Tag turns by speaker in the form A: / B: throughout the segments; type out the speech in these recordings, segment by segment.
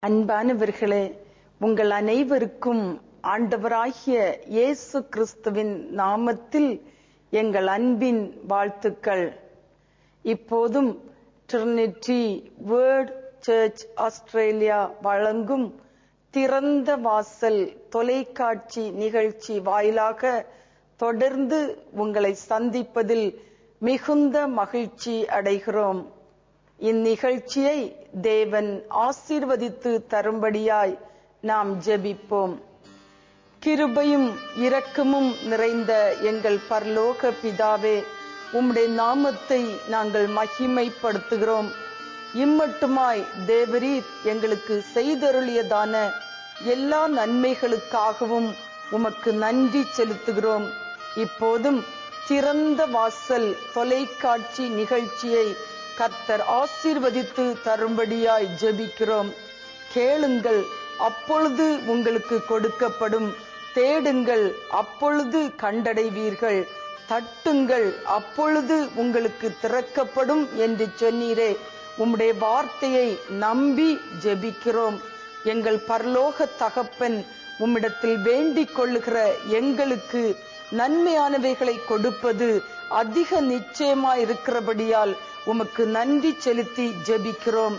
A: அன்பானவர்களே, உங்கள் அனைவருக்கும் ஆண்டவராகிய இயேசு கிறிஸ்துவின் நாமத்தில் எங்கள் அன்பின் வாழ்த்துக்கள். இப்போதும் ட்ரினிட்டி வேர்ல்ட் சர்ச் ஆஸ்திரேலியா வழங்கும் திறந்த வாசல் தொலைக்காட்சி நிகழ்ச்சி வாயிலாக தொடர்ந்து உங்களை சந்திப்பதில் மிகுந்த மகிழ்ச்சி அடைகிறோம். இந்நிகழ்ச்சியை தேவன் ஆசீர்வதித்து தரும்படியாய் நாம் ஜெபிப்போம். கிருபையும் இரக்கமும் நிறைந்த எங்கள் பரலோக பிதாவே, உம்முடைய நாமத்தை நாங்கள் மகிமைப்படுத்துகிறோம். இம்மட்டுமாய் தேவரீர் எங்களுக்கு செய்தருளியதான எல்லா நன்மைகளுக்காகவும் உமக்கு நன்றி செலுத்துகிறோம். இப்போதும் திறந்த வாசல் தொலைக்காட்சி நிகழ்ச்சியை கர்த்தர் ஆசீர்வதித்து தரும்படியாய் ஜெபிக்கிறோம். கேளுங்கள், அப்பொழுது உங்களுக்கு கொடுக்கப்படும். தேடுங்கள், அப்பொழுது கண்டடைவீர்கள். தட்டுங்கள், அப்பொழுது உங்களுக்கு திறக்கப்படும் என்று சொன்னீரே. உம்முடைய வார்த்தையை நம்பி ஜெபிக்கிறோம். எங்கள் பரலோக தகப்பன், உம்மிடத்தில் வேண்டிக் கொள்ளுகிற எங்களுக்கு நன்மையானவைகளை கொடுப்பது அதிக நிச்சயமாயிருக்கிறபடியால் உமக்கு நன்றி செலுத்தி ஜெபிக்கிறோம்.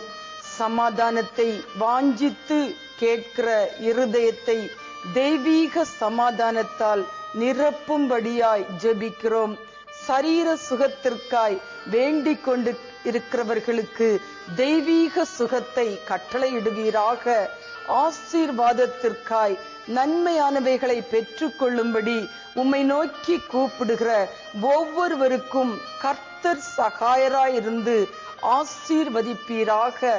A: சமாதானத்தை வாஞ்சித்து கேட்கிற இருதயத்தை தெய்வீக சமாதானத்தால் நிரப்பும்படியாய் ஜெபிக்கிறோம். சரீர சுகத்திற்காய் வேண்டிக் கொண்டு இருக்கிறவர்களுக்கு தெய்வீக சுகத்தை கட்டளையிடுவீராக. ஆசீர்வாதத்திற்காய் நன்மையானவைகளை பெற்றுக் கொள்ளும்படி உம்மை நோக்கி கூப்பிடுகிற ஒவ்வொருவருக்கும் கர்த்தர் சகாயராயிருந்து ஆசீர்வதிப்பீராக.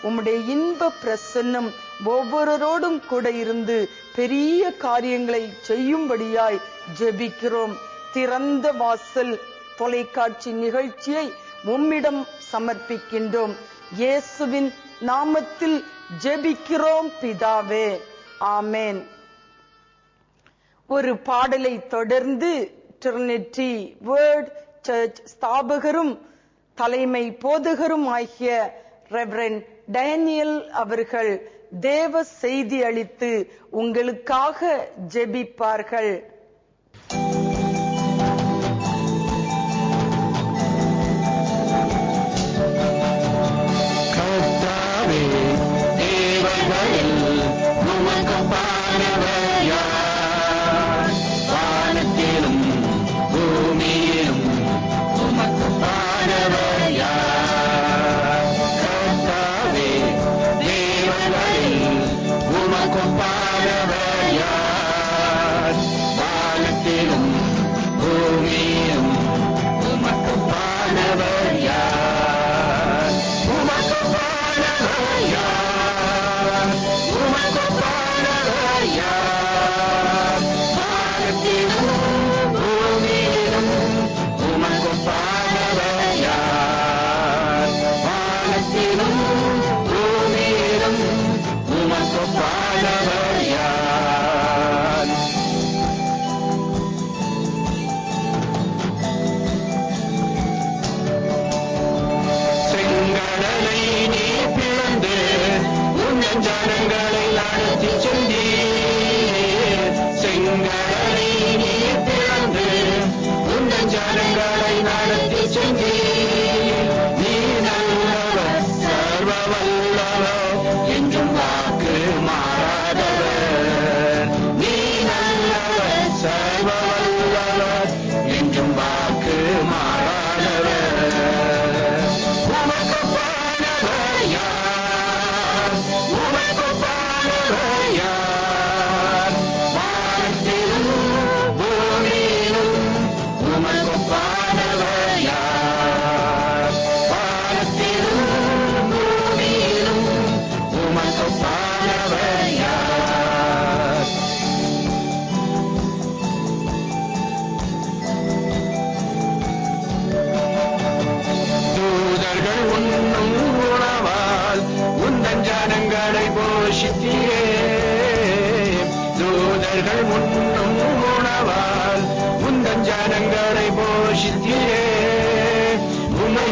A: உம்முடைய இன்ப பிரசன்னம் ஒவ்வொருவரோடும் கூட இருந்து பெரிய காரியங்களை செய்யும்படியாய் ஜெபிக்கிறோம். திறந்த வாசல் தொலைக்காட்சி நிகழ்ச்சியை உம்மிடம் சமர்ப்பிக்கின்றோம். இயேசுவின் நாமத்தில் ஜெபிக்கிறோம் பிதாவே, ஆமேன். ஒரு பாடலை தொடர்ந்து ட்ரினிட்டி வேர்ல்ட் சர்ச் ஸ்தாபகரும் தலைமை போதகரும் ஆகிய ரெவரண்ட் டேனியல் அவர்கள் தேவ செய்தி அளித்து உங்களுக்காக ஜெபிப்பார்கள்.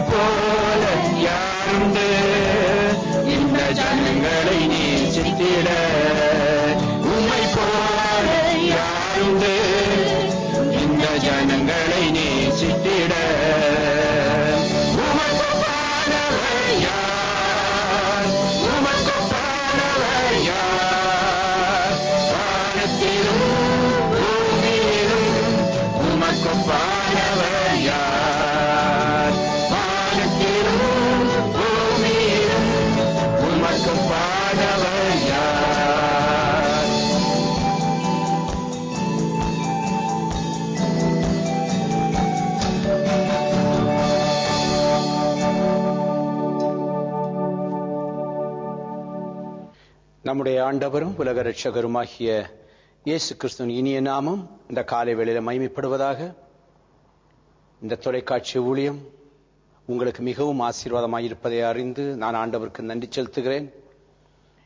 B: போல யாருண்டு இந்த ஜனங்களை நீ நேசித்திட உம்மை போல யாருண்டு இந்த ஜனங்களை நேசித்திட உமக்கு பாடவர் யார் உமக்கு பாடவர் யார் வானத்திலும் பூமியிலும் உமக்கு பாடவர் யார் வானத்திலும் பூமியிலும் உமக்கு பாடவர் யார்
C: நம்முடைய ஆண்டவரும் உலக இரட்சகருமாகிய இயேசு கிறிஸ்துவின் இனிய நாமம் இந்த காலை வேளையில மகிமைப்படுவதாக. இந்த தொலைக்காட்சி ஊழியம் உங்களுக்கு மிகவும் ஆசீர்வாதமாயிருப்பதை அறிந்து நான் ஆண்டவருக்கு நன்றி செலுத்துகிறேன்.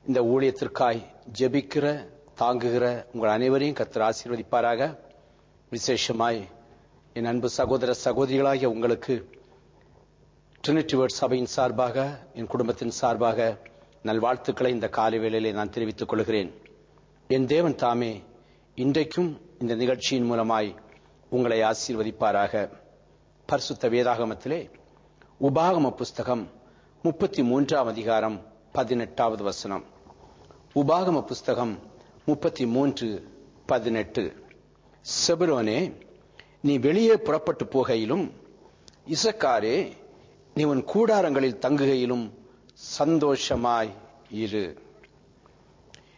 C: இந்த ஊழியத்திற்காய் ஜெபிக்கிற தாங்குகிற உங்கள் அனைவரையும் கர்த்தர் ஆசீர்வதிப்பாராக. விசேஷமாய் என் அன்பு சகோதர சகோதரிகளாகிய உங்களுக்கு ட்ரினிட்டி வேர்ட் சபையின் சார்பாக என் குடும்பத்தின் சார்பாக நல்வாழ்த்துக்களை இந்த காலை வேளையிலே நான் தெரிவித்துக் கொள்கிறேன். என் தேவன் தாமே இன்றைக்கும் இந்த நிகழ்ச்சியின் மூலமாய் உங்களை ஆசீர்வதிப்பாராக. பரிசுத்த வேதாகமத்திலே உபாகம புஸ்தகம் 33ஆம் அதிகாரம் 18வது வசனம். உபாகம புஸ்தகம் 33:18. செபுலோனே, நீ வெளியே புறப்பட்டு போகையிலும், இசக்காரே, நீ உன் கூடாரங்களில் தங்குகையிலும் சந்தோஷமாய் இரு.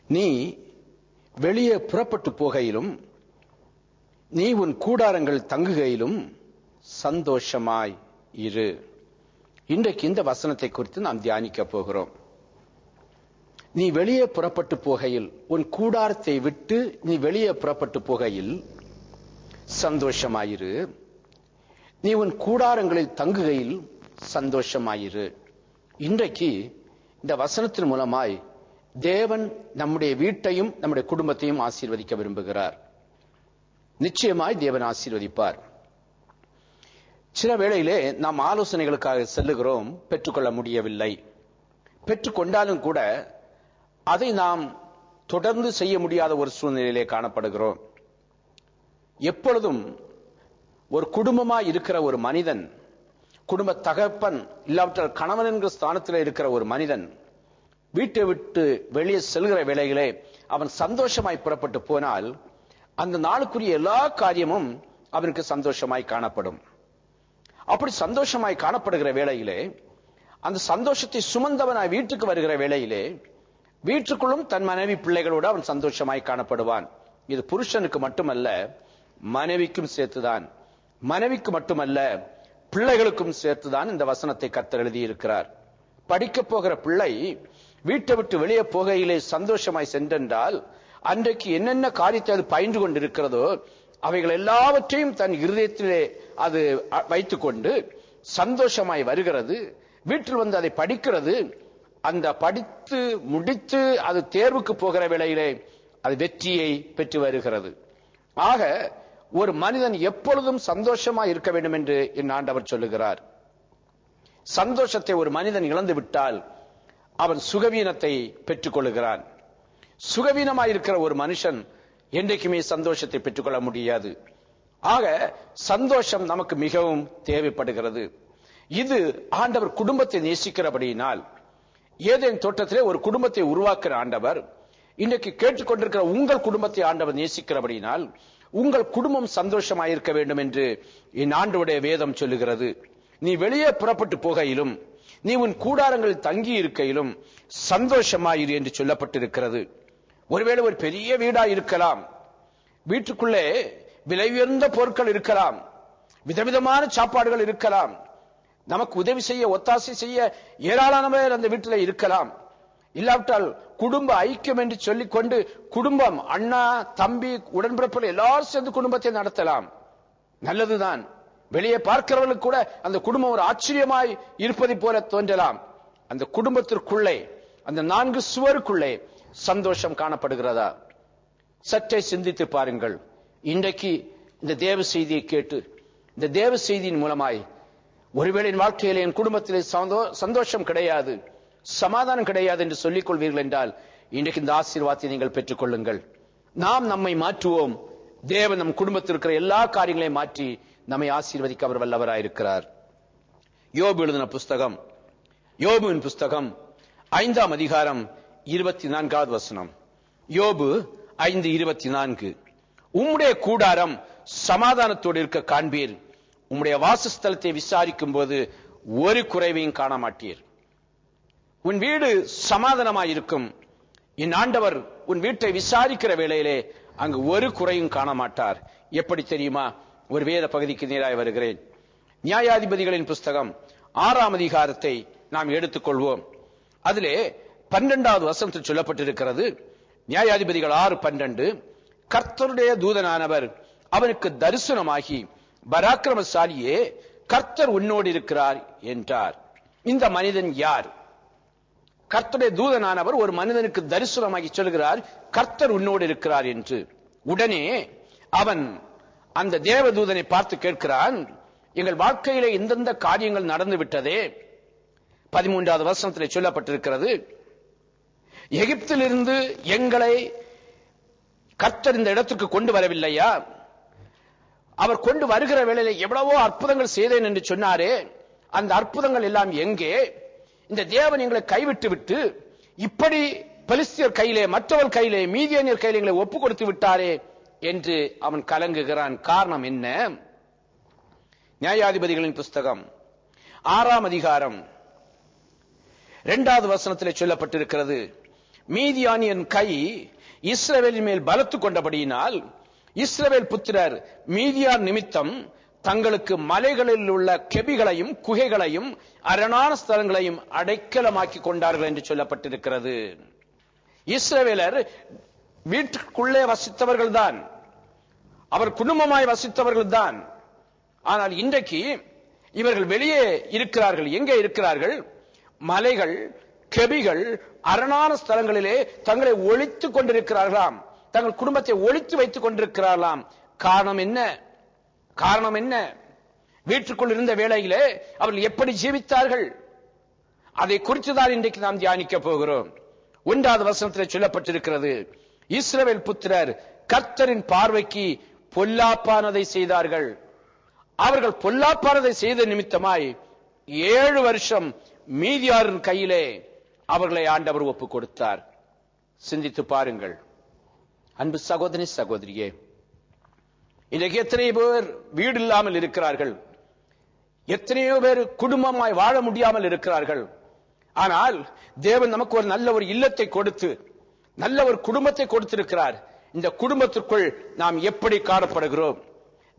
C: நீ வெளியே புறப்பட்டு போகையிலும், நீ உன் கூடாரங்கள் தங்குகையிலும் சந்தோஷமாய் இரு. இன்றைக்கு இந்த வசனத்தை குறித்து நாம் தியானிக்க போகிறோம். நீ வெளியே புறப்பட்டு போகையில், உன் கூடாரத்தை விட்டு நீ வெளியே புறப்பட்டு போகையில் சந்தோஷமாயிரு. நீ உன் கூடாரங்களில் தங்குகையில் சந்தோஷமாயிரு. இன்றைக்கு இந்த வசனத்தின் மூலமாய் தேவன் நம்முடைய வீட்டையும் நம்முடைய குடும்பத்தையும் ஆசீர்வதிக்க விரும்புகிறார். நிச்சயமாய் தேவன் ஆசீர்வதிப்பார். சில வேளையிலே நாம் ஆலோசனைகளுக்காக செல்லுகிறோம், பெற்றுக்கொள்ள முடியவில்லை. பெற்றுக்கொண்டாலும் கூட அதை நாம் தொடர்ந்து செய்ய முடியாத ஒரு சூழ்நிலையிலே காணப்படுகிறோம். எப்பொழுதும் ஒரு குடும்பமாய் இருக்கிற ஒரு மனிதன், குடும்ப தகப்பன் இல்லாவிட்டால் கணவன் என்கிற ஸ்தானத்தில் இருக்கிற ஒரு மனிதன் வீட்டை விட்டு வெளியே செல்கிற வேளையிலே அவன் சந்தோஷமாய் புறப்பட்டு போனால் அந்த நாளுக்குரிய எல்லா காரியமும் அவனுக்கு சந்தோஷமாய் காணப்படும். அப்படி சந்தோஷமாய் காணப்படுகிற வேளையிலே, அந்த சந்தோஷத்தை சுமந்தவனாய் வீட்டுக்கு வருகிற வேளையிலே வீட்டுக்குள்ளும் தன் மனைவி பிள்ளைகளோடு அவன் சந்தோஷமாய் காணப்படுவான். இது புருஷனுக்கு மட்டுமல்ல, மனைவிக்கும் சேர்த்துதான். மனைவிக்கு மட்டுமல்ல, பிள்ளைகளுக்கும் சேர்த்துதான் இந்த வசனத்தை கர்த்தர் எழுதியிருக்கிறார். படிக்க போகிற பிள்ளை வீட்டை விட்டு வெளியே போகையிலே சந்தோஷமாய் சென்றென்றால் அன்றைக்கு என்னென்ன காரியத்தை அது பயின்று கொண்டிருக்கிறதோ அவைகள் எல்லாவற்றையும் தன் இருதயத்திலே அது வைத்துக் கொண்டு சந்தோஷமாய் வருகிறது. வீட்டில் வந்து அதை படிக்கிறது. அந்த படித்து முடித்து அது தேர்வுக்கு போகிற வேளையிலே அது வெற்றியை பெற்று வருகிறது. ஆக ஒரு மனிதன் எப்பொழுதும் சந்தோஷமா இருக்க வேண்டும் என்று என் ஆண்டவர் சொல்லுகிறார். சந்தோஷத்தை ஒரு மனிதன் இழந்து விட்டால் அவன் சுகவீனத்தை பெற்றுக் கொள்ளுகிறான். சுகவீனமாயிருக்கிற ஒரு மனுஷன் என்றைக்குமே சந்தோஷத்தை பெற்றுக்கொள்ள முடியாது. ஆக சந்தோஷம் நமக்கு மிகவும் தேவைப்படுகிறது. இது ஆண்டவர் குடும்பத்தை நேசிக்கிறபடியினால், ஏதேன் தோட்டத்திலே ஒரு குடும்பத்தை உருவாக்குற ஆண்டவர் இன்றைக்கு கேட்டுக்கொண்டிருக்கிற உங்கள் குடும்பத்தை ஆண்டவர் நேசிக்கிறபடியினால் உங்கள் குடும்பம் சந்தோஷமாயிருக்க வேண்டும் என்று என் ஆண்டவருடைய வேதம் சொல்லுகிறது. நீ வெளியே புறப்பட்டு போகையிலும், நீ உன் கூடாரங்களில் தங்கி இருக்கையிலும் சந்தோஷமாயிரு என்று சொல்லப்பட்டிருக்கிறது. ஒருவேளை ஒரு பெரிய வீடா இருக்கலாம், வீட்டுக்குள்ளே விலை உயர்ந்த பொருட்கள் இருக்கலாம், விதவிதமான சாப்பாடுகள் இருக்கலாம், நமக்கு உதவி செய்ய ஒத்தாசை செய்ய ஏராளமானவர் அந்த வீட்டில் இருக்கலாம். இல்லாவிட்டால் குடும்ப ஐக்கியம் என்று சொல்லிக் கொண்டு குடும்பம், அண்ணா தம்பி உடன்பிறப்புகள் எல்லாரும் சேர்ந்து குடும்பத்தை நடத்தலாம். நல்லதுதான். வெளியே பார்க்கிறவர்களுக்கு கூட அந்த குடும்பம் ஒரு ஆச்சரியமாய் இருப்பதை போல தோன்றலாம். அந்த குடும்பத்திற்குள்ளே, அந்த 4 சுவருக்குள்ளே சந்தோஷம் காணப்படுகிறதா? சற்றே சிந்தித்து பாருங்கள். இன்றைக்கு இந்த தேவ செய்தியை கேட்டு, இந்த தேவ செய்தியின் மூலமாய் ஒருவேளை என் வாழ்க்கையிலே என் குடும்பத்திலே சந்தோஷம் கிடையாது, சமாதானம் கிடையாது என்று சொல்லிக் கொள்வீர்கள் என்றால் இன்றைக்கு இந்த ஆசீர்வாதத்தை நீங்கள் பெற்றுக் கொள்ளுங்கள். நாம் நம்மை மாற்றுவோம். தேவன் நம் குடும்பத்தில் இருக்கிற எல்லா காரியங்களையும் மாற்றி நம்மை ஆசீர்வதிக்க அவர் வல்லவராயிருக்கிறார். யோபு எழுதின புஸ்தகம், யோபுவின் புஸ்தகம் 5ஆம் அதிகாரம் 24வது வசனம். யோபு 5:24. உம்முடைய கூடாரம் சமாதானத்தோடு இருக்க காண்பீர், உம்முடைய வாசஸ்தலத்தை விசாரிக்கும் போது ஒரு குறைவையும் காண மாட்டீர். உன் வீடு சமாதானமாயிருக்கும். என் ஆண்டவர் உன் வீட்டை விசாரிக்கிற வேளையிலே அங்கு ஒரு குறையும் காண மாட்டார். எப்படி தெரியுமா? ஒரு வேத பகுதிக்கு நேராக வருகிறேன். நியாயாதிபதிகளின் புஸ்தகம் 6ஆம் அதிகாரத்தை நாம் எடுத்துக்கொள்வோம். அதிலே 12வது வசனத்தில் சொல்லப்பட்டிருக்கிறது. நியாயாதிபதிகள் 6:12. கர்த்தருடைய தூதனானவர் அவனுக்கு தரிசனமாகி, பராக்கிரமசாலியே, கர்த்தர் உன்னோடு இருக்கிறார் என்றார். இந்த மனிதன் யார்? கர்த்தருடைய தூதனானவர் ஒரு மனிதனுக்கு தரிசனமாகி சொல்கிறார், கர்த்தர் உன்னோடு இருக்கிறார் என்று. உடனே அவன் அந்த தேவதூதனை பார்த்து கேட்கிறான், எங்கள் வாழ்க்கையிலே எந்தெந்த காரியங்கள் நடந்து விட்டதே? 13வது வசனத்திலே சொல்லப்பட்டிருக்கிறது, எகிப்திலிருந்து எங்களை கர்த்தர் இந்த இடத்துக்கு கொண்டு வரவில்லையா? அவர் கொண்டு வருகிற வேளையிலே எவ்வளவோ அற்புதங்கள் செய்தேன் என்று சொன்னாரே, அந்த அற்புதங்கள் எல்லாம் எங்கே? இந்த தேவன் எங்களை கைவிட்டு விட்டு இப்படி பெலிஸ்தியர் கையிலே, மற்றவர் கையிலே, மீதியானியர் கையிலே எங்களை ஒப்பு கொடுத்து விட்டாரே என்று அவன் கலங்குகிறான். காரணம் என்ன? நியாயாதிபதிகளின் புஸ்தகம் 6ஆம் அதிகாரம் 2வது வசனத்திலே சொல்லப்பட்டிருக்கிறது, மீதியானியன் கை இஸ்ரவேலின் மேல் பலத்து கொண்டபடியினால் இஸ்ரவேல் புத்திரர் மீதியான் நிமித்தம் தங்களுக்கு மலைகளில் உள்ள கெபிகளையும் குகைகளையும் அரணான ஸ்தலங்களையும் அடைக்கலமாக்கி கொண்டார்கள் என்று சொல்லப்பட்டிருக்கிறது. இஸ்ரவேலர் வீட்டுக்குள்ளே வசித்தவர்கள் தான், அவர் குடும்பமாய் வசித்தவர்கள் தான். ஆனால் இன்றைக்கு இவர்கள் வெளியே இருக்கிறார்கள். எங்கே இருக்கிறார்கள்? மலைகள், கெபிகள், அரணான ஸ்தலங்களிலே தங்களை ஒளித்துக் கொண்டிருக்கிறார்களாம். தங்கள் குடும்பத்தை ஒளித்து வைத்துக் கொண்டிருக்கிறார்களாம். காரணம் என்ன? காரணம் என்ன? வீட்டுக்குள் இருந்த வேளையிலே அவர்கள் எப்படி ஜீவித்தார்கள்? அதை குறித்துதான் இன்றைக்கு நாம் தியானிக்க போகிறோம். 1வது வசனத்திலே சொல்லப்பட்டிருக்கிறது, இஸ்ரவேல் புத்திரர் கர்த்தரின் பார்வைக்கு பொல்லாப்பானதை செய்தார்கள். அவர்கள் பொல்லாப்பானதை செய்த நிமித்தமாய் 7 வருஷம் மீதியாரின் கையிலே அவர்களை ஆண்டவர் ஒப்புக் கொடுத்தார். சிந்தித்து பாருங்கள் அன்பு சகோதரி சகோதரியே, இன்றைக்கு எத்தனை பேர் வீடு இல்லாமல் இருக்கிறார்கள், எத்தனையோ பேர் குடும்பமாய் வாழ முடியாமல் இருக்கிறார்கள். ஆனால் தேவன் நமக்கு ஒரு நல்ல ஒரு இல்லத்தை கொடுத்து, நல்ல ஒரு குடும்பத்தை கொடுத்திருக்கிறார். இந்த குடும்பத்திற்குள் நாம் எப்படி காணப்படுகிறோம்?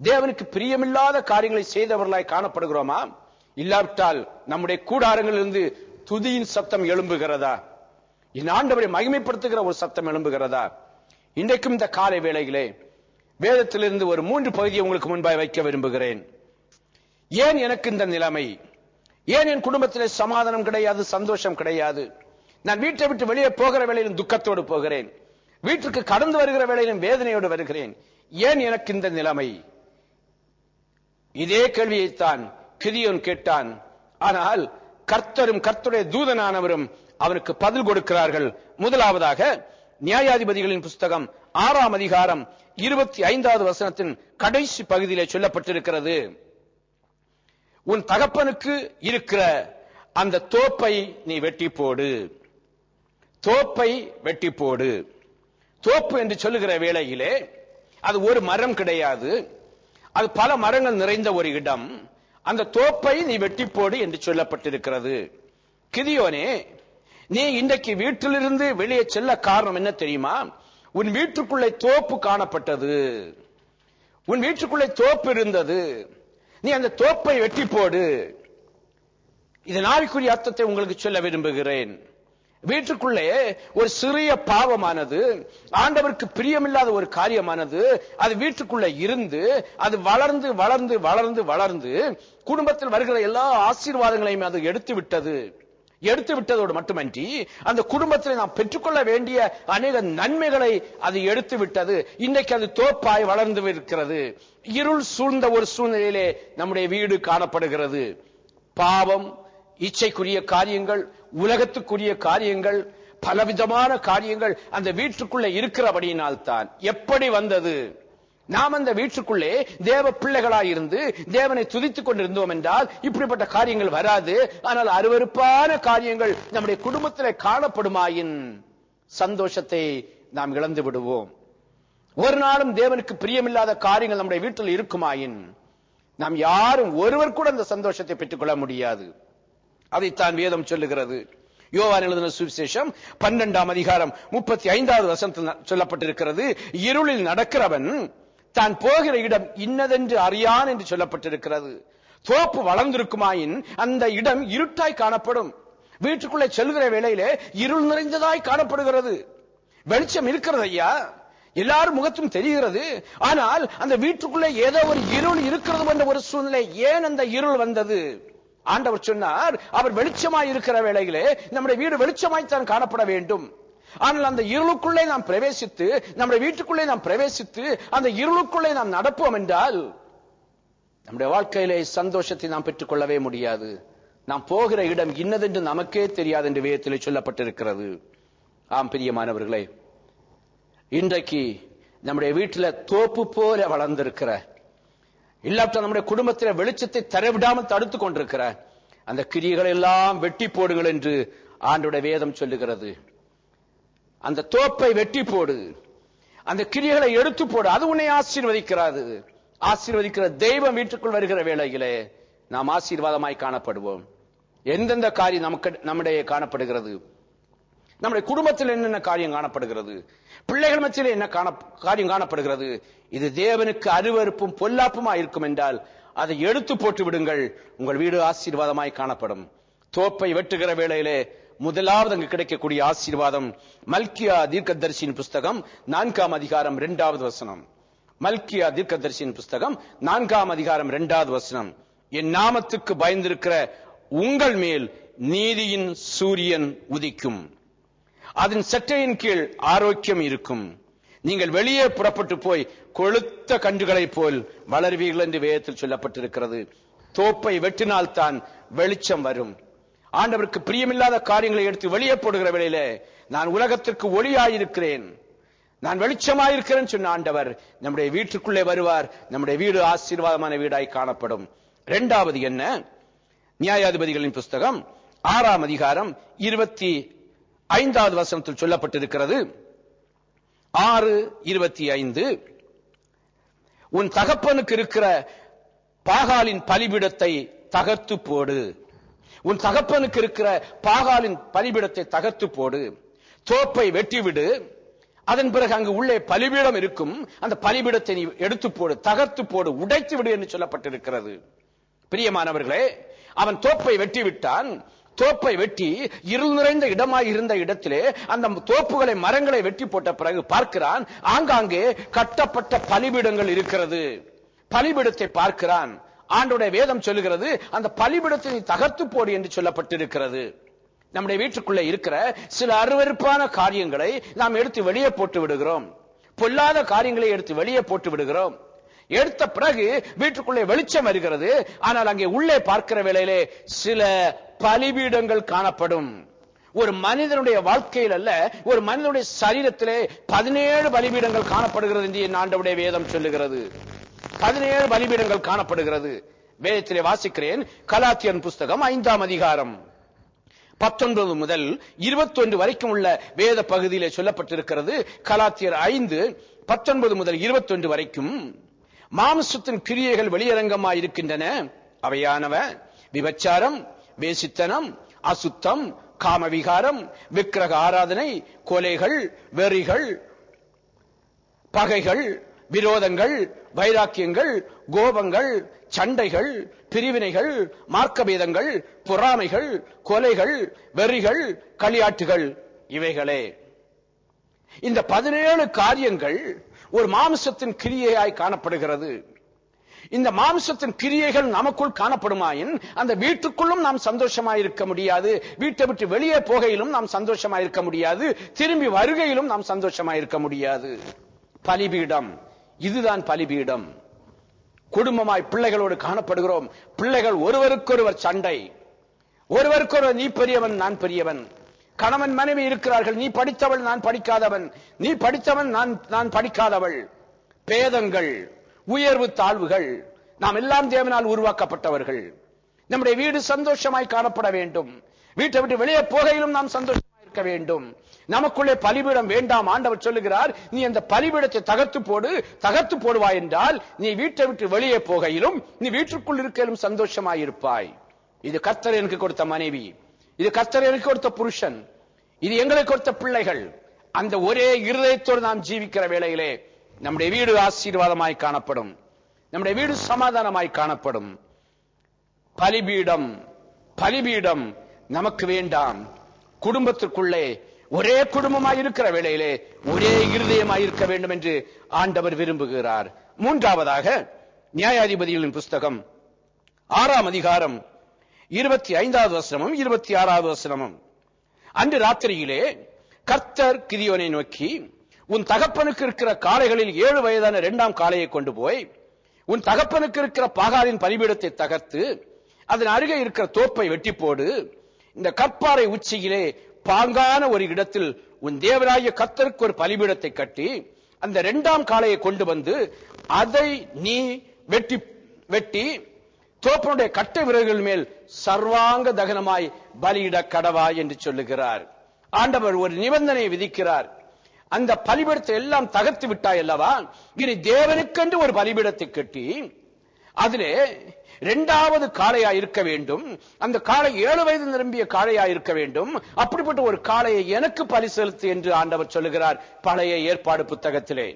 C: தேவனுக்கு பிரியமில்லாத காரியங்களை செய்தவர்களாய் காணப்படுகிறோமா? இல்லாவிட்டால் நம்முடைய கூடாரங்களிலிருந்து துதியின் சத்தம் எழும்புகிறதா? இந்த ஆண்டவரை மகிமைப்படுத்துகிற ஒரு சத்தம் எழும்புகிறதா? இன்றைக்கும் இந்த காலை வேளையிலே வேதத்திலிருந்து ஒரு 3 பகுதியை உங்களுக்கு முன்பாக வைக்க விரும்புகிறேன். ஏன் எனக்கு இந்த நிலைமை? ஏன் என் குடும்பத்திலே சமாதானம் கிடையாது, சந்தோஷம் கிடையாது? நான் வீட்டை விட்டு வெளியே போகிற வேளையிலும் துக்கத்தோடு போகிறேன், வீட்டுக்கு கடந்து வருகிற வேளையிலும் வேதனையோடு வருகிறேன். ஏன் எனக்கு இந்த நிலைமை? இதே கேள்வியைத்தான் கிதியோன் கேட்டான். ஆனால் கர்த்தரும் கர்த்தருடைய தூதனானவரும் அவனுக்கு பதில் கொடுக்கிறார்கள். முதலாவதாக நியாயாதிபதிகளின் புஸ்தகம் 6ஆம் அதிகாரம் 25வது வசனத்தின் கடைசி பகுதியிலே சொல்லப்பட்டிருக்கிறது, உன் தகப்பனுக்கு இருக்கிற அந்த தோப்பை நீ வெட்டி போடு. தோப்பை வெட்டி போடு. தோப்பு என்று சொல்லுகிற வேளையிலே அது ஒரு மரம் கிடையாது, அது பல மரங்கள் நிறைந்த ஒரு இடம். அந்த தோப்பை நீ வெட்டி போடு என்று சொல்லப்பட்டிருக்கிறது. கிதியோனே, நீ இன்றைக்கு வீட்டிலிருந்து வெளியே செல்ல காரணம் என்ன தெரியுமா? உன் வீட்டுக்குள்ளே தோப்பு காணப்பட்டது, உன் வீட்டுக்குள்ளே தோப்பு இருந்தது. நீ அந்த தோப்பை வெட்டி போடு. இதன் ஆவிக்குரிய அர்த்தத்தை உங்களுக்கு சொல்ல விரும்புகிறேன். வீட்டுக்குள்ளே ஒரு சிறிய பாவமானது, ஆண்டவருக்கு பிரியமில்லாத ஒரு காரியமானது, அது வீட்டுக்குள்ளே இருந்து அது வளர்ந்து வளர்ந்து வளர்ந்து வளர்ந்து குடும்பத்தில் வருகிற எல்லா ஆசீர்வாதங்களையும் அது எடுத்து விட்டதோடு மட்டுமன்றி அந்த குடும்பத்தில் நாம் பெற்றுக்கொள்ள வேண்டிய அநேக நன்மைகளை அது எடுத்து விட்டது. இன்றைக்கு அது தோப்பாய் வளர்ந்து இருக்கிறது. இருள் சூழ்ந்த ஒரு சூழ்நிலையிலே நம்முடைய வீடு காணப்படுகிறது. பாவம், இச்சைக்குரிய காரியங்கள், உலகத்துக்குரிய காரியங்கள், பலவிதமான காரியங்கள் அந்த வீட்டுக்குள்ளே இருக்கிறபடியினால் தான். எப்படி வந்தது? நாம் அந்த வீட்டுக்குள்ளே தேவ பிள்ளைகளாய் இருந்து தேவனை துதித்துக் கொண்டிருந்தோம் என்றால் இப்படிப்பட்ட காரியங்கள் வராது. ஆனால் அருவருப்பான காரியங்கள் நம்முடைய குடும்பத்திலே காணப்படுமாயின் சந்தோஷத்தை நாம் இழந்து விடுவோம். ஒரு நாளும் தேவனுக்கு பிரியமில்லாத காரியங்கள் நம்முடைய வீட்டில் இருக்குமாயின் நாம் யாரும் ஒருவர் கூட அந்த சந்தோஷத்தை பெற்றுக் கொள்ள முடியாது. அதைத்தான் வேதம் சொல்லுகிறது. யோவான் எழுதின சுவிசேஷம் 12ஆம் அதிகாரம் 35வது வசனத்தில் சொல்லப்பட்டிருக்கிறது, இருளில் நடக்கிறவன் தான் போகிற இடம் இன்னதென்று அறியான் என்று சொல்லப்பட்டிருக்கிறது. தோப்பு வளர்ந்திருக்குமாயின் அந்த இடம் இருட்டாய் காணப்படும். வீட்டுக்குள்ளே செல்கிற வேளையிலே இருள் நிறைந்ததாய் காணப்படுகிறது. வெளிச்சம் இருக்கிறது ஐயா, எல்லாரும் முகத்தும் தெரிகிறது. ஆனால் அந்த வீட்டுக்குள்ளே ஏதோ ஒரு இருள் இருக்கிறது என்ற ஒரு சூழ்நிலை. ஏன் அந்த இருள் வந்தது? ஆண்டவர் சொன்னார், அவர் வெளிச்சமாய் இருக்கிற வேளையிலே நம்முடைய வீடு வெளிச்சமாய்த்தான் காணப்பட வேண்டும். ஆனால் அந்த இருளுக்குள்ளே நாம் பிரவேசித்து, நம்முடைய வீட்டுக்குள்ளே நாம் பிரவேசித்து அந்த இருளுக்குள்ளே நாம் நடப்போம் என்றால் நம்முடைய வாழ்க்கையிலே சந்தோஷத்தை நாம் பெற்றுக் கொள்ளவே முடியாது. நாம் போகிற இடம் இன்னதென்று நமக்கே தெரியாது என்று வேதத்திலே சொல்லப்பட்டிருக்கிறது. ஆம் பிரியமானவர்களே, இன்றைக்கு நம்முடைய வீட்டில் தோப்பு போல வளர்ந்திருக்கிற, இல்லாட்ட நம்முடைய குடும்பத்தில் வெளிச்சத்தை தரவிடாமல் தடுத்துக் கொண்டிருக்கிற அந்த கிரியைகளை எல்லாம் வெட்டி போடுங்கள் என்று ஆண்டவருடைய வேதம் சொல்லுகிறது. அந்த தோப்பை வெட்டி போடு, அந்த கிரியைகளை எடுத்து போடு. அது உன்னை ஆசீர்வதிக்கிறது. ஆசீர்வதிக்கிற தெய்வம் வீட்டுக்குள் வருகிற வேளையிலே நாம் ஆசீர்வாதமாய் காணப்படுவோம். எந்தெந்த காரியம் நம்முடைய காணப்படுகிறது, நம்முடைய குடும்பத்தில் என்னென்ன காரியம் காணப்படுகிறது, பிள்ளைகள் மத்தியில் என்ன காரியம் காணப்படுகிறது, இது தேவனுக்கு அருவருப்பும் பொல்லாப்புமா இருக்கும் என்றால் அதை எடுத்து போட்டு விடுங்கள். உங்கள் வீடு ஆசீர்வாதமாய் காணப்படும். தோப்பை வெட்டுகிற வேளையிலே முதலாவது அங்கு கிடைக்கக்கூடிய ஆசீர்வாதம் மல்கியா தீர்க்கதரிசியின் புஸ்தகம் 4ஆம் அதிகாரம் 2வது வசனம். மல்கியா தீர்க்கதரிசியின் புஸ்தகம் 4ஆம் அதிகாரம் 2வது வசனம். என் நாமத்துக்கு பயந்திருக்கிற உங்கள் மேல் நீதியின் சூரியன் உதிக்கும், அதன் சட்டையின் கீழ் ஆரோக்கியம் இருக்கும், நீங்கள் வெளியே புறப்பட்டு போய் கொழுத்த கன்றுகளைப் போல் வளர்வீர்கள் என்று வேதத்தில் சொல்லப்பட்டிருக்கிறது. தோப்பை வெட்டினால் தான் வெளிச்சம் வரும். ஆண்டவருக்கு பிரியமில்லாத காரியங்களை எடுத்து வெளியே போடுகிற வேளையிலே நான் உலகத்திற்கு ஒளியாயிருக்கிறேன், நான் வெளிச்சமாயிருக்கிறேன் சொன்ன ஆண்டவர் நம்முடைய வீட்டுக்குள்ளே வருவார். நம்முடைய வீடு ஆசீர்வாதமான வீடாய் காணப்படும். இரண்டாவது என்ன? நியாயாதிபதிகளின் புஸ்தகம் 6ஆம் அதிகாரம் 25வது வசனத்தில் சொல்லப்பட்டிருக்கிறது. 6:25, உன் தகப்பனுக்கு இருக்கிற பாகாலின் பலிபீடத்தை தகர்த்து போடு. உன் தகப்பனுக்கு இருக்கிற பாகாலின் பலிபீடத்தை தகர்த்து போடு. தோப்பை வெட்டிவிடு. அதன் பிறகு அங்கு உள்ளே பலிபீடம் இருக்கும். அந்த பலிபீடத்தை நீ எடுத்து போடு, தகர்த்து போடு, உடைத்து விடு என்று சொல்லப்பட்டிருக்கிறது. பிரியமானவர்களே, அவன் தோப்பை வெட்டி விட்டான். தோப்பை வெட்டி இருள் நிறைந்த இடமாய் இருந்த இடத்திலே அந்த தோப்புகளை மரங்களை வெட்டி போட்ட பிறகு பார்க்கிறான், ஆங்காங்கே கட்டப்பட்ட பலிபீடங்கள் இருக்கிறது. பலிபீடத்தை பார்க்கிறான். ஆண்டவருடைய வேதம் சொல்லுகிறது, அந்த பலிபீடத்தை நீ தகர்த்து போடு என்று சொல்லப்பட்டிருக்கிறது. நம்முடைய வீட்டுக்குள்ளே இருக்கிற சில அருவருப்பான காரியங்களை நாம் எடுத்து வெளியே போட்டு விடுகிறோம். பொல்லாத காரியங்களை எடுத்து வெளியே போட்டு விடுகிறோம். எடுத்த பிறகு வீட்டுக்குள்ளே வெளிச்சம் வருகிறது. ஆனால் அங்கே உள்ளே பார்க்கிற வேளையிலே சில பலிபீடங்கள் காணப்படும். ஒரு மனிதனுடைய வாழ்க்கையில் அல்ல, ஒரு மனிதனுடைய சரீரத்திலே 17 பலிபீடங்கள் காணப்படுகிறது என்று என் ஆண்டவருடைய வேதம் சொல்லுகிறது. 17 பலிபீடங்கள் காணப்படுகிறது. வேதத்திலே வாசிக்கிறேன். கலாத்தியன் புஸ்தகம் 5ஆம் அதிகாரம் 19 முதல் 21 வரைக்கும் உள்ள வேத பகுதியிலே சொல்லப்பட்டிருக்கிறது. கலாத்தியர் 5:19 முதல் 21 வரைக்கும் மாம்சத்தின் கிரியைகள் வெளியரங்கமாய் இருக்கின்றன. அவையானவ விபச்சாரம், வேசித்தனம், அசுத்தம், காமவிகாரம், விக்கிரக ஆராதனை, கொலைகள், வெறிகள், பகைகள், விரோதங்கள், வைராக்கியங்கள், கோபங்கள், சண்டைகள், பிரிவினைகள், மார்க்கபேதங்கள், பொறாமைகள், கொலைகள், வெறிகள், களியாட்டுகள் இவைகளே. இந்த 17 காரியங்கள் ஒரு மாம்சத்தின் கிரியையாய் காணப்படுகிறது. இந்த மாம்சத்தின் கிரியைகள் நமக்குள் காணப்படுமாயின் அந்த வீட்டுக்குள்ளும் நாம் சந்தோஷமாயிருக்க முடியாது. வீட்டை விட்டு வெளியே போகையிலும் நாம் சந்தோஷமாயிருக்க முடியாது. திரும்பி வருகையிலும் நாம் சந்தோஷமாயிருக்க முடியாது. பலிபீடம், இதுதான் பலிபீடம். குடும்பமாய் பிள்ளைகளோடு காணப்படுகிறோம். பிள்ளைகள் ஒருவருக்கொருவர் சண்டை, ஒருவருக்கொருவர் நீ பெரியவன் நான் பெரியவன், கணவன் மனைவி இருக்கிறார்கள். நீ படித்தவள், நான் படிக்காதவன். நீ படித்தவன், நான் படிக்காதவள். பேதங்கள், உயர்வு தாழ்வுகள். நாம் எல்லாம் தேவனால் உருவாக்கப்பட்டவர்கள். நம்முடைய வீடு சந்தோஷமாய் காணப்பட வேண்டும். வீட்டை விட்டு வெளியே போகையிலும் நாம் சந்தோஷமாய் இருக்க வேண்டும். நமக்குள்ளே பலிபீடம் வேண்டாம். ஆண்டவர் சொல்லுகிறார், நீ அந்த பலிபீடத்தை தகர்த்து போடுவாய் என்றால் நீ வீட்டை விட்டு வெளியே போகையிலும் நீ வீட்டுக்குள் இருக்கையிலும் சந்தோஷமாய் இருப்பாய். இது கர்த்தர் எனக்கு கொடுத்த மனைவி, இது கர்த்தர் எனக்கு கொடுத்த புருஷன், இது எங்களுக்கு கொடுத்த பிள்ளைகள். அந்த ஒரே இருதயத்தோடு நாம் ஜீவிக்கிற வேளையிலே நம்முடைய வீடு ஆசீர்வாதமாய் காணப்படும். நம்முடைய வீடு சமாதானமாய் காணப்படும். பலிபீடம் நமக்கு வேண்டாம். குடும்பத்திற்குள்ளே ஒரே குடும்பமாய் இருக்கிற வேளையிலே ஒரே இருதயமாய் இருக்க வேண்டும் என்று ஆண்டவர் விரும்புகிறார். மூன்றாவதாக நியாயாதிபதிகளின் புஸ்தகம் 6ஆம் அதிகாரம் 25வது வசனமும் 26வது வசனமும். அன்று ராத்திரியிலே கர்த்தர் கிதியோனை நோக்கி, உன் தகப்பனுக்கு இருக்கிற காளைகளில் 7 வயதான 2ஆம் காளையை கொண்டு போய் உன் தகப்பனுக்கு இருக்கிற பாகாலின் பலிபீடத்தை தகர்த்து அதன் அருகே இருக்கிற தோப்பை வெட்டி போடு. இந்த கற்பாறை உச்சியிலே பாங்கான ஒரு இடத்தில் உன் தேவராகிய கர்த்தருக்கு ஒரு பலிபீடத்தை கட்டி அந்த 2ஆம் காளையை கொண்டு வந்து அதை நீ வெட்டி தோப்பனுடைய கட்டை விறகுகள் மேல் சர்வாங்க தகனமாய் பலியிட கடவாய் என்று சொல்லுகிறார். ஆண்டவர் ஒரு நிபந்தனை விதிக்கிறார். அந்த பலிபீடத்தை எல்லாம் தகர்த்து விட்டாய் அல்லவா, இனி தேவனுக்கென்று ஒரு பலிபீடத்தை கட்டி அதிலே 2வது காளையா இருக்க வேண்டும். அந்த காளை 7 வயது நிரம்பிய காளையா இருக்க வேண்டும். அப்படிப்பட்ட ஒரு காளையை எனக்கு பலி செலுத்து என்று ஆண்டவர் சொல்லுகிறார். பழைய ஏற்பாடு புத்தகத்திலே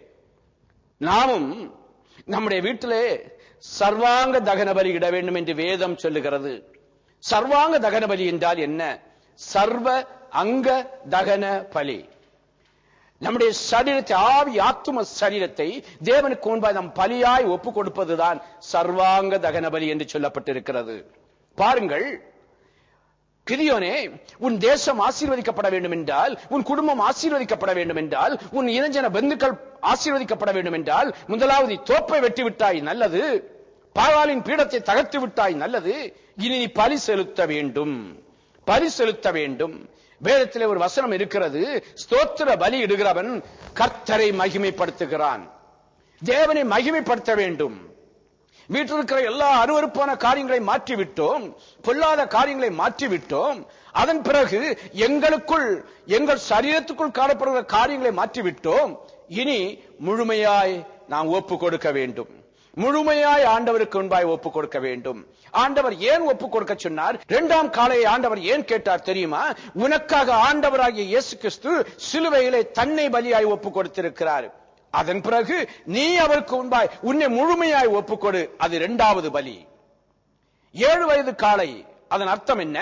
C: நாமும் நம்முடைய வீட்டிலே சர்வாங்க தகன பலி இட வேண்டும் என்று வேதம் சொல்லுகிறது. சர்வாங்க தகன பலி என்றால் என்ன? சர்வ அங்க தகன பலி. நம்முடைய சரீரத்தை, ஆவி ஆத்தும சரீரத்தை தேவனுக்கு முன்பாக நாம் பலியாய் ஒப்பு கொடுப்பதுதான் சர்வாங்க தகன பலி என்று சொல்லப்பட்டிருக்கிறது. பாருங்கள், கிதியோனே, உன் தேசம் ஆசீர்வதிக்கப்பட வேண்டும் என்றால், உன் குடும்பம் ஆசீர்வதிக்கப்பட வேண்டும் என்றால், உன் இனஞ்சன பந்துக்கள் ஆசீர்வதிக்கப்பட வேண்டும் என்றால், முதலாவது தோப்பை வெட்டி விட்டாய், நல்லது. பாகாலின் பீடத்தை தகர்த்து விட்டாய், நல்லது. இனி நீ பலி செலுத்த வேண்டும். வேதத்திலே ஒரு வசனம் இருக்கிறது, ஸ்தோத்திர பலி இடுகிறவன் கர்த்தரை மகிமைப்படுத்துகிறான். தேவனை மகிமைப்படுத்த வேண்டும். வீட்டில் இருக்கிற எல்லா அருவருப்பான காரியங்களை மாற்றிவிட்டோம், பொல்லாத காரியங்களை மாற்றிவிட்டோம். அதன் பிறகு எங்கள் சரீரத்துக்குள் காணப்படுகிற காரியங்களை மாற்றிவிட்டோம். இனி முழுமையாய் நாம் ஒப்பு கொடுக்க வேண்டும். முழுமையாய் ஆண்டவருக்கு முன்பாய் ஒப்பு கொடுக்க வேண்டும். ஆண்டவர் ஏன் ஒப்பு கொடுக்க சொன்னார்? 2ஆம் காளையை ஆண்டவர் ஏன் கேட்டார் தெரியுமா? உனக்காக ஆண்டவராகிய இயேசு கிறிஸ்து சிலுவையிலே தன்னை பலியாய் ஒப்பு கொடுத்திருக்கிறார். அதன் பிறகு நீ அவருக்கு முன்பாய் உன்னை முழுமையாய் ஒப்புக்கொடு. அது 2வது பலி. 7 வயது காளை, அதன் அர்த்தம் என்ன?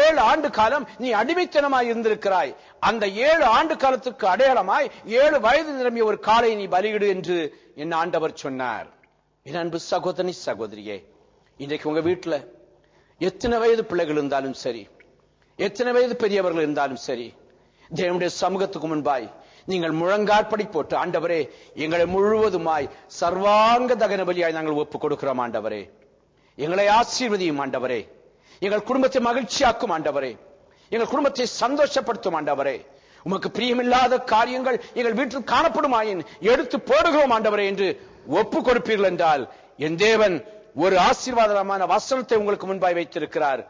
C: 7 ஆண்டு காலம் நீ அடிமைத்தனமாய் இருந்திருக்கிறாய். அந்த 7 ஆண்டு காலத்துக்கு அடையாளமாய் 7 வயது நிரம்பிய ஒரு காளை நீ பலியிடு என்று என் ஆண்டவர் சொன்னார். என் அன்பு சகோதரி சகோதரியே, இன்றைக்கு உங்க வீட்டுல எத்தனை வயது பிள்ளைகள் இருந்தாலும் சரி, எத்தனை வயது பெரியவர்கள் இருந்தாலும் சரி, தேவனுடைய சமூகத்துக்கு முன்பாய் நீங்கள் முழங்காற்படி போட்டு, ஆண்டவரே, எங்களை முழுவதுமாய் சர்வாங்க தகன பலியாய் நாங்கள் ஒப்புக் கொடுக்கிறோம். ஆண்டவரே, எங்களை ஆசீர்வதியும். ஆண்டவரே, எங்கள் குடும்பத்தை மகிழ்ச்சியாக்கும். ஆண்டவரே, எங்கள் குடும்பத்தை சந்தோஷப்படுத்தும். ஆண்டவரே, உமக்கு பிரியமில்லாத காரியங்கள் எங்கள் வீட்டில் காணப்படுமாயின் எடுத்து போடுகிறோம் ஆண்டவரே என்று ஒப்பு கொடுப்பீர்கள் என்றால், என் தேவன் ஒரு ஆசீர்வாதமான வசனத்தை உங்களுக்கு முன்பாய் வைத்திருக்கிறார்.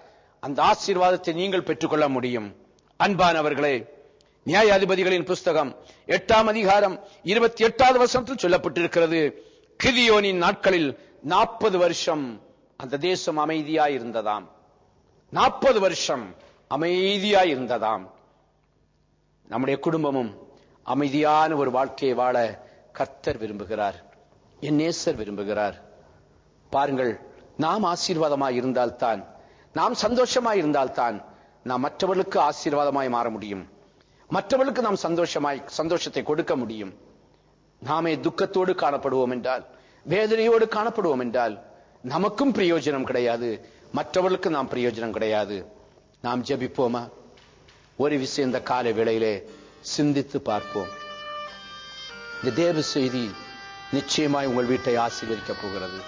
C: அந்த ஆசீர்வாதத்தை நீங்கள் பெற்றுக்கொள்ள முடியும். அன்பானவர்களே, நியாயாதிபதிகளின் புஸ்தகம் 8ஆம் அதிகாரம் 28வது வசனத்தில் சொல்லப்பட்டிருக்கிறது, கிதியோனின் நாட்களில் 40 வருஷம் அந்த தேசம் அமைதியாய் இருந்ததாம். 40 வருஷம் அமைதியாய் இருந்ததாம். நம்முடைய குடும்பமும் அமைதியான ஒரு வாழ்க்கையை வாழ கர்த்தர் விரும்புகிறார். என் நேசர் விரும்புகிறார். பாருங்கள், நாம் ஆசீர்வாதமாய் இருந்தால்தான், நாம் சந்தோஷமாய் இருந்தால்தான் நாம் மற்றவர்களுக்கு ஆசீர்வாதமாய் மாற முடியும். மற்றவர்களுக்கு நாம் சந்தோஷத்தை கொடுக்க முடியும். நாமே துக்கத்தோடு காணப்படுவோம் என்றால், வேதனையோடு காணப்படுவோம் என்றால் நமக்கும் பிரயோஜனம் கிடையாது, மற்றவர்களுக்கு நாம் பிரயோஜனம் கிடையாது. நாம் ஜெபிப்போமா? ஒரு விஷயம் இந்த காலை வேளையிலே சிந்தித்து பார்ப்போம். இந்த தேவ செய்தி நிச்சயமாய் உங்கள் வீட்டை ஆசீர்வதிக்க போகிறது.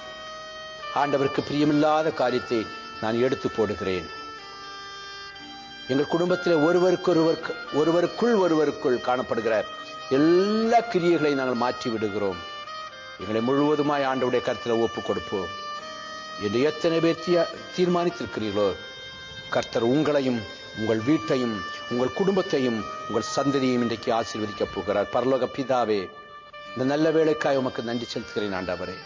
C: ஆண்டவருக்கு பிரியமில்லாத காரியத்தை நான் எடுத்து போடுகிறேன். எங்கள் குடும்பத்திலே ஒருவருக்குள் காணப்படுகிற எல்லா கிரியைகளையும் நாங்கள் மாற்றி விடுகிறோம். எங்களை முழுவதுமாய் ஆண்டவருடைய கருத்தில் ஒப்புக் கொடுப்போம் என்று எத்தனை பேர் தீர்மானித்திருக்கிறீர்களோ, கர்த்தர் உங்களையும் உங்கள் வீட்டையும் உங்கள் குடும்பத்தையும் உங்கள் சந்ததியையும் இன்றைக்கு ஆசீர்வதிக்கப் போகிறார். பரலோக பிதாவே, இந்த நல்ல வேளைக்காய் உமக்கு நன்றி செலுத்துகிறேன் ஆண்டவரே.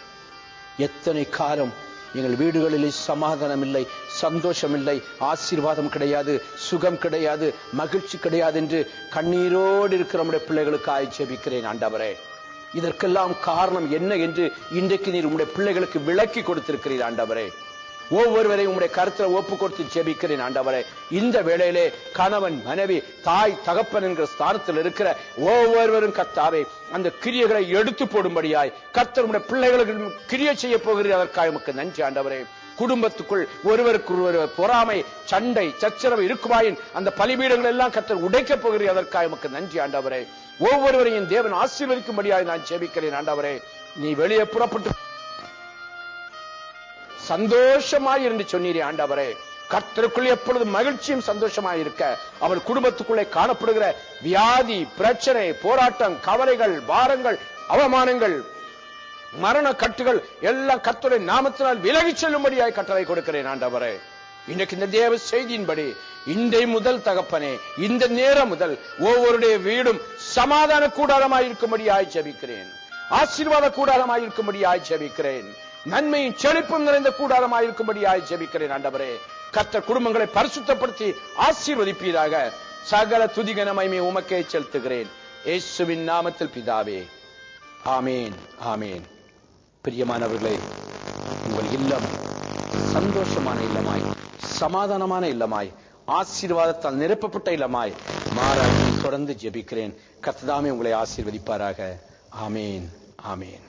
C: எத்தனை காலம் எங்கள் வீடுகளிலே சமாதானம் இல்லை, சந்தோஷம் இல்லை, ஆசீர்வாதம் கிடையாது, சுகம் கிடையாது, மகிழ்ச்சி கிடையாது என்று கண்ணீரோடு இருக்கிற நம்முடைய பிள்ளைகளுக்கு ஜெபிக்கிறேன் ஆண்டவரே. இதற்கெல்லாம் காரணம் என்ன என்று இன்றைக்கு நீர் உம்முடைய பிள்ளைகளுக்கு விளக்கி கொடுத்திருக்கிறீர் ஆண்டவரே. ஒவ்வொருவரையும் உம்முடைய கருத்தில் ஒப்பு கொடுத்து ஜெபிக்கிறேன் ஆண்டவரே. இந்த வேளையிலே கணவன், மனைவி, தாய், தகப்பன் என்கிற ஸ்தானத்தில் இருக்கிற ஒவ்வொருவரும் கர்த்தாவே அந்த கிரியைகளை எடுத்து போடும்படியாய் கர்த்தர் உம்முடைய பிள்ளைகளுக்கு கிரியை செய்ய போகிறீர். அதற்காக உமக்கு நன்றி ஆண்டவரே. குடும்பத்துக்குள் ஒருவருக்குள் பொறாமை, சண்டை, சச்சரவு இருக்குமாயின் அந்த பலிபீடங்கள் எல்லாம் கர்த்தர் உடைக்கப் போகிறீர். அதற்காக உமக்கு நன்றி ஆண்டவரே. ஒவ்வொருவரையும் தேவன் ஆசீர்வதிக்கும்படியாய் நான் ஜெபிக்கிறேன் ஆண்டவரே. நீ வெளியே புறப்பட்டு சந்தோஷமாய் என்று சொன்னீரே ஆண்டவரே. கர்த்தருக்குள் எப்பொழுதும் மகிழ்ச்சியும் சந்தோஷமாய் இருக்க அவள் குடும்பத்துக்குள்ளே காணப்படுகிற வியாதி, பிரச்சனை, போராட்டம், கவலைகள், பாரங்கள், அவமானங்கள், மரண கட்டுகள் எல்லாம் கர்த்தருடைய நாமத்தினால் விலகி செல்லும்படியாய் கட்டளை கொடுக்கிறேன் ஆண்டவரே. இன்னைக்கு இந்த தேவ செய்தியின்படி இன்றைய முதல் தகப்பனே, இந்த நேரம் முதல் ஒவ்வொருடைய வீடும் சமாதான கூடாரமாய் இருக்கும்படியாய் ஜெபிக்கிறேன். ஆசீர்வாத கூடாரமாய் இருக்கும்படியாய் ஜெபிக்கிறேன். நன்மையும் செழிப்பும் நிறைந்த கூடாரமாய் இருக்கும்படியாய் ஜெபிக்கிறேன் ஆண்டவரே. கர்த்தர் குடும்பங்களை பரிசுத்தப்படுத்தி ஆசீர்வதிப்பீராக. சகல துதிகன மகிமை உமக்கே செலுத்துகிறேன் இயேசுவின் நாமத்தில் பிதாவே, ஆமேன், ஆமேன். பிரியமானவர்களே, உங்கள் இல்லம் சந்தோஷமான இல்லமாய், சமாதானமான இல்லமாய், ஆசீர்வாதத்தால் நிரப்பப்பட்ட இல்லமாய் மாற தொடர்ந்து ஜெபிக்கிறேன். கர்த்தர் தாமே உங்களை ஆசீர்வதிப்பாராக. ஆமேன், ஆமேன்.